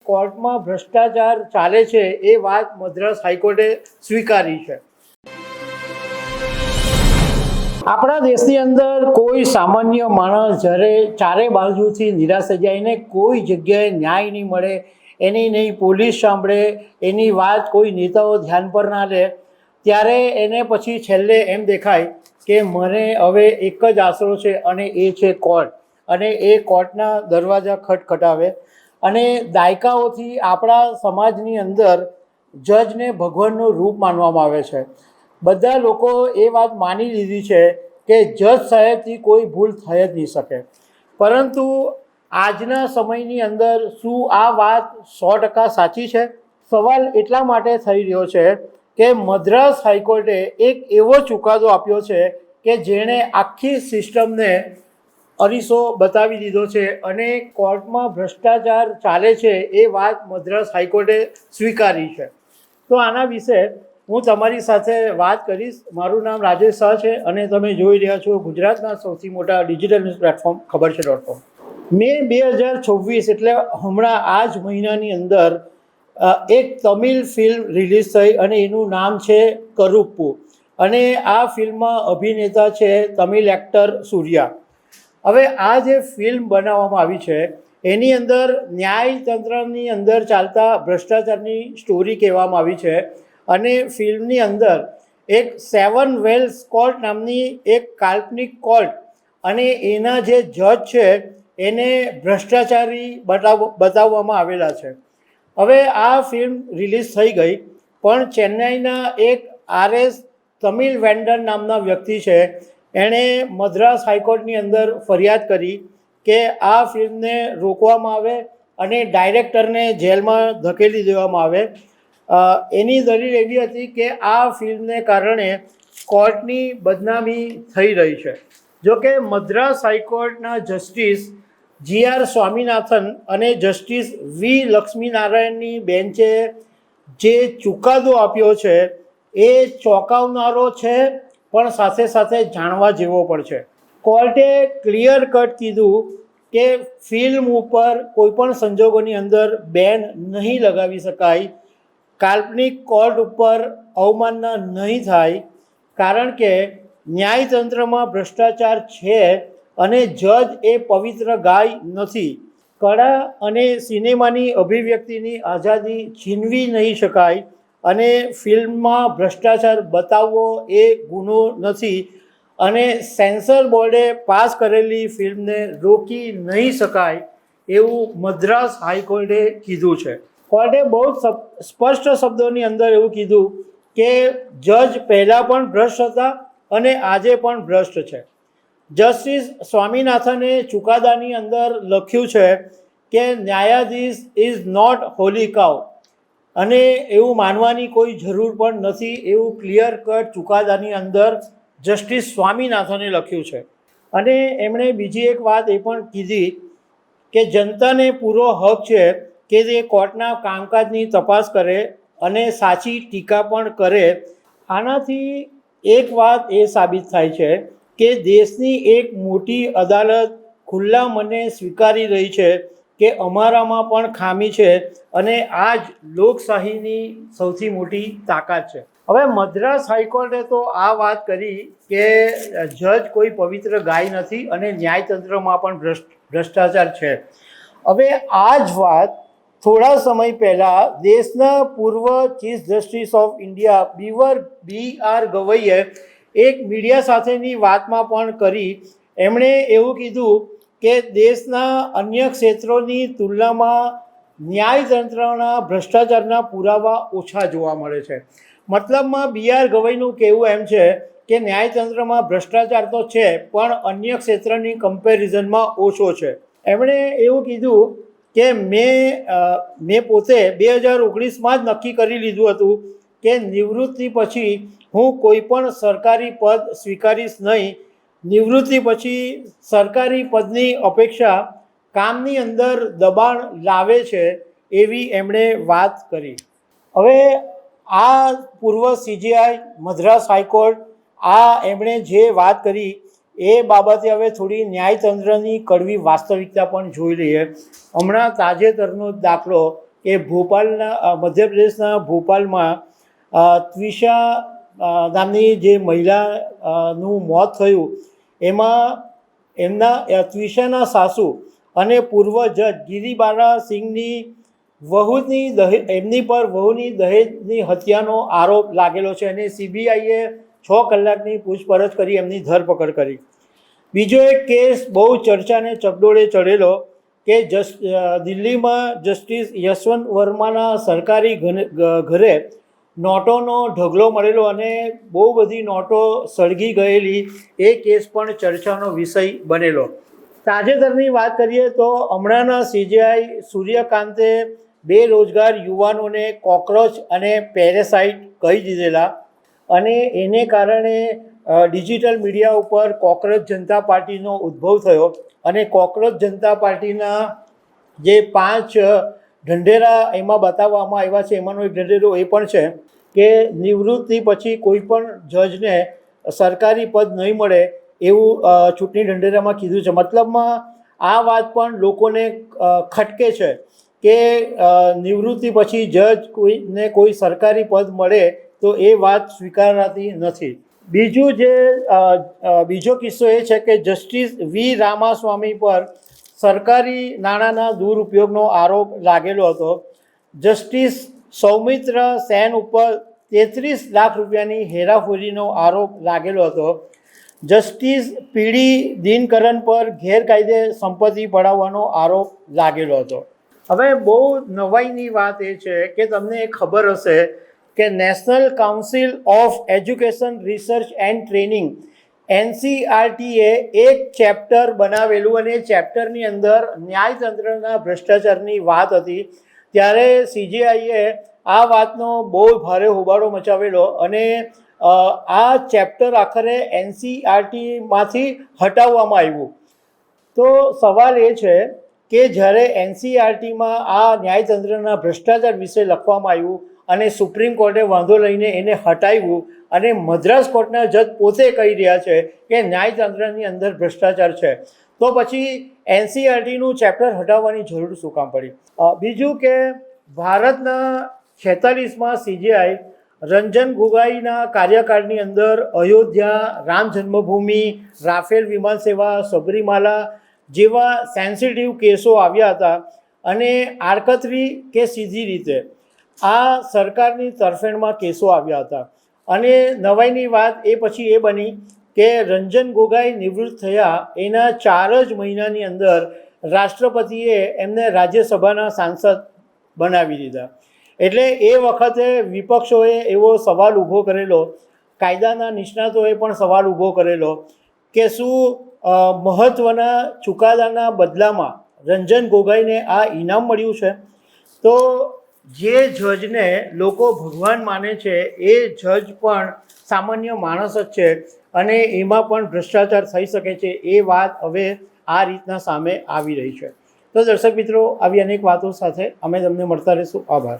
કોર્ટમાં ભ્રષ્ટાચાર ચાલે છે એ વાત મદ્રાસ હાઈકોર્ટે સ્વીકારી છે। આપણા દેશની અંદર કોઈ સામાન્ય માણસ જ્યારે ચારે બાજુથી નિરાશ થઈ જાય, એને કોઈ જગ્યાએ ન્યાય નહીં મળે, એની નહીં પોલીસ સાંભળે, એની વાત કોઈ નેતાઓ ધ્યાન પર ના લે, ત્યારે એને પછી છેલ્લે એમ દેખાય કે મને હવે એક જ આશરો છે અને એ છે કોર્ટ, અને એ કોર્ટના દરવાજા ખટખટાવે। અને દાયકાઓથી આપણા સમાજની અંદર જજને ભગવાનનું રૂપ માનવામાં આવે છે। બધા લોકો એ વાત માની લીધી છે કે જજ સાહેબથી કોઈ ભૂલ થઈ જ નહીં શકે, પરંતુ આજના સમયની અંદર શું આ વાત 100% સાચી છે? સવાલ એટલા માટે થઈ રહ્યો છે કે મદ્રાસ હાઈકોર્ટે એક એવો ચુકાદો આપ્યો છે કે જેણે આખી સિસ્ટમને અરીસો બતાવી દીધો છે અને કોર્ટમાં ભ્રષ્ટાચાર ચાલે છે એ વાત મદ્રાસ હાઈકોર્ટે સ્વીકારી છે। તો આના વિશે હું તમારી સાથે વાત કરીશ। મારું નામ રાજેશ શાહ છે અને તમે જોઈ રહ્યા છો ગુજરાતના સૌથી મોટા ડિજિટલ ન્યૂઝ પ્લેટફોર્મ ખબર છે.com। મે 2026 એટલે હમણાં આ જ મહિનાની અંદર એક તમિલ ફિલ્મ રિલીઝ થઈ અને એનું નામ છે કરુપ્પુ, અને આ ફિલ્મમાં અભિનેતા છે તમિલ એક્ટર સૂર્યા। હવે આ જે ફિલ્મ બનાવવામાં આવી છે એની અંદર ન્યાયતંત્રની અંદર ચાલતા ભ્રષ્ટાચારની સ્ટોરી કહેવામાં આવી છે, અને ફિલ્મની અંદર એક 7 વેલ્સ કોર્ટ નામની એક કાલ્પનિક કોર્ટ અને એના જે જજ છે એને ભ્રષ્ટાચારી બતાવવામાં આવેલા છે। હવે આ ફિલ્મ રિલીઝ થઈ ગઈ, પણ ચેન્નાઈના એક RS તમિલ વેન્ડર નામના વ્યક્તિ છે, એણે મદ્રાસ હાઈકોર્ટની અંદર ફરિયાદ કરી કે આ ફિલ્મને રોકવામાં આવે અને ડાયરેક્ટરને જેલમાં ધકેલી દેવામાં આવે। એની દલીલ એવી હતી કે આ ફિલ્મને કારણે કોર્ટની બદનામી થઈ રહી છે। જોકે મદ્રાસ હાઈકોર્ટના જસ્ટિસ GR સ્વામીનાથન અને જસ્ટિસ V લક્ષ્મીનારાયણની બેન્ચે જે ચુકાદો આપ્યો છે એ ચોંકાવનારો છે, પણ સાથે સાથે જાણવા જેવો પણ છે। કોર્ટે ક્લિયર કટ કીધું કે ફિલ્મ ઉપર કોઈપણ સંજોગોની અંદર બેન નહીં લગાવી શકાય, કાલ્પનિક કોર્ટ ઉપર અવમાનના નહીં થાય, કારણ કે ન્યાયતંત્રમાં ભ્રષ્ટાચાર છે અને જજ એ પવિત્ર ગાય નથી। કળા અને સિનેમાની અભિવ્યક્તિની આઝાદી છીનવી નહીં શકાય, અને ફિલ્મમાં ભ્રષ્ટાચાર બતાવવો એ ગુનો નથી, અને સેન્સર બોર્ડે પાસ કરેલી ફિલ્મને રોકી નહીં શકાય એવું મદ્રાસ હાઈકોર્ટે કીધું છે। કોર્ટે બહુ સ્પષ્ટ શબ્દોની અંદર એવું કીધું કે જજ પહેલાં પણ ભ્રષ્ટ હતા અને આજે પણ ભ્રષ્ટ છે। જસ્ટિસ સ્વામીનાથને ચુકાદાની અંદર લખ્યું છે કે ન્યાયાધીશ ઇઝ નોટ હોલી કાઉ, અને એવું માનવાની કોઈ જરૂર પણ નથી એવું ક્લિયર કટ ચુકાદાની અંદર જસ્ટિસ સ્વામીનાથને લખ્યું છે। અને એમણે બીજી એક વાત એ પણ કીધી કે જનતાને પૂરો હક છે કે તે કોર્ટના કામકાજની તપાસ કરે અને સાચી ટીકા પણ કરે। આનાથી એક વાત એ સાબિત થાય છે કે દેશની એક મોટી અદાલત ખુલ્લા મને સ્વીકારી રહી છે કે અમારામાં પણ ખામી છે, અને આ જ લોકશાહીની સૌથી મોટી તાકાત છે। હવે મદ્રાસ હાઈકોર્ટે તો આ વાત કરી કે જજ કોઈ પવિત્ર ગાય નથી અને ન્યાયતંત્રમાં પણ ભ્રષ્ટાચાર છે। હવે આ જ વાત થોડા સમય પહેલાં દેશના પૂર્વ chief justice of India BR ગવઈએ એક મીડિયા સાથેની વાતમાં પણ કરી। એમણે એવું કીધું કે દેશના અન્ય ક્ષેત્રોની તુલનામાં ન્યાયતંત્રના ભ્રષ્ટાચારના પુરાવા ઓછા જોવા મળે છે। મતલબમાં BR ગવઈનું કહેવું એમ છે કે ન્યાયતંત્રમાં ભ્રષ્ટાચાર તો છે, પણ અન્ય ક્ષેત્રની કમ્પેરિઝનમાં ઓછો છે। એમણે એવું કીધું કે મેં પોતે 2019માં જ નક્કી કરી લીધું હતું કે નિવૃત્તિ પછી હું કોઈ પણ સરકારી પદ સ્વીકારીશ નહીં। નિવૃત્તિ પછી સરકારી પદની અપેક્ષા કામની અંદર દબાણ લાવે છે એવી એમણે વાત કરી। હવે આ પૂર્વ CJI મદ્રાસ હાઈકોર્ટ એમણે જે વાત કરી એ બાબતે હવે થોડી ન્યાયતંત્રની કડવી વાસ્તવિકતા પણ જોઈ લઈએ। હમણાં તાજેતરનો દાખલો કે ભોપાલના મધ્યપ્રદેશના ભોપાલમાં ત્વિષા નામની જે મહિલાનું મોત થયું, એમાં એમના ત્વિષાના સાસુ અને પૂર્વ જજ ગિરિબાલા સિંઘની એમની પર વહુની દહેજની હત્યાનો આરોપ લાગેલો છે અને સીબીઆઈએ 6 કલાકની પૂછપરછ કરી એમની ધરપકડ કરી. બીજો એક કેસ બહુ ચર્ચાને ચકડોળે ચડેલો કે દિલ્હીમાં જસ્ટિસ યશવંત વર્માના સરકારી ઘરે નોટોનો ઢગલો મળેલો અને બહુ બધી નોટો સળગી ગયેલી, એ કેસ પણ ચર્ચાનો વિષય બનેલો. તાજેતરની વાત કરીએ તો હમણાંના સીજીઆઈ સૂર્યકાંતે બેરોજગાર યુવાનોને કોકરોચ અને પેરેસાઇટ કહી દીધેલા અને એને કારણે ડિજિટલ મીડિયા ઉપર કોકરોચ જનતા પાર્ટીનો ઉદ્ભવ થયો અને કોકરોચ જનતા પાર્ટીના જે 5 ઢંઢેરા એમાં બતાવવામાં આવ્યા છે, એમાંનો એક ઢંઢેરો એ પણ છે કે નિવૃત્તિ પછી કોઈ પણ જજને સરકારી પદ નહીં મળે એવું ચૂંટણી ઢંઢેરામાં કીધું છે. મતલબમાં આ વાત પણ લોકોને ખટકે છે કે નિવૃત્તિ પછી જજ કોઈને કોઈ સરકારી પદ મળે તો એ વાત સ્વીકારાતી નથી. બીજો કિસ્સો એ છે કે જસ્ટિસ વી રામાસ્વામી પર સરકારી નાણાંના દુરુપયોગનો આરોપ લાગેલો હતો. જસ્ટિસ સૌમિત્ર સેન ઉપર 33 લાખ રૂપિયાની હેરાફેરીનો આરોપ લાગેલો હતો. જસ્ટિસ પીડી દિનકરન પર ગેરકાયદે સંપત્તિ પડાવવાનો આરોપ લાગેલો હતો. હવે બહુ નવાઈની વાત એ છે કે તમને ખબર હશે કે national council of education research and training NCERTએ એક ચેપ્ટર બનાવેલું અને એ ચેપ્ટરની અંદર ન્યાયતંત્રના ભ્રષ્ટાચારની વાત હતી. ત્યારે સીજીઆઈએ આ વાતનો બહુ ભારે હોબાળો મચાવેલો અને આ ચેપ્ટર આખરે NCERTમાંથી હટાવવામાં આવ્યું. તો સવાલ એ છે કે જ્યારે NCERTમાં આ ન્યાયતંત્રના ભ્રષ્ટાચાર વિશે લખવામાં આવ્યું અને સુપ્રીમ કોર્ટે વાંધો લઈને એને હટાવ્યું અને મદ્રાસ કોર્ટના જજ પોતે કહી રહ્યા છે કે ન્યાયતંત્રની અંદર ભ્રષ્ટાચાર છે, તો પછી NCERTનું ચેપ્ટર હટાવવાની જરૂર શું કામ પડી? બીજું કે ભારતના 46માં સીજીઆઈ રંજન ગોગોઈના કાર્યકાળની અંદર અયોધ્યા, રામ જન્મભૂમિ, રાફેલ વિમાન સેવા, સબરીમાલા જેવા સેન્સિટિવ કેસો આવ્યા હતા અને આડકતરી કે સીધી રીતે આ સરકારની તરફેણમાં કેસો આવ્યા હતા. અને નવાઈની વાત એ પછી એ બની કે રંજન ગોગોઈ નિવૃત્ત થયા એના 4 જ મહિનાની અંદર રાષ્ટ્રપતિએ એમને રાજ્યસભાના સાંસદ બનાવી દીધા. એટલે એ વખતે વિપક્ષોએ એવો સવાલ ઊભો કરેલો, કાયદાના નિષ્ણાતોએ પણ સવાલ ઊભો કરેલો કે શું મહત્ત્વના ચુકાદાના બદલામાં રંજન ગોગોઈને આ ઇનામ મળ્યું છે? તો જે જજને લોકો ભગવાન માને છે એ જજ પણ સામાન્ય માણસ જ છે અને એમાં પણ ભ્રષ્ટાચાર થઈ શકે છે. એ વાત હવે આ રીતના સામે આવી રહી છે. તો દર્શક મિત્રો, આવી અનેક વાતો સાથે અમે તમને મળતા રહીશું. આભાર.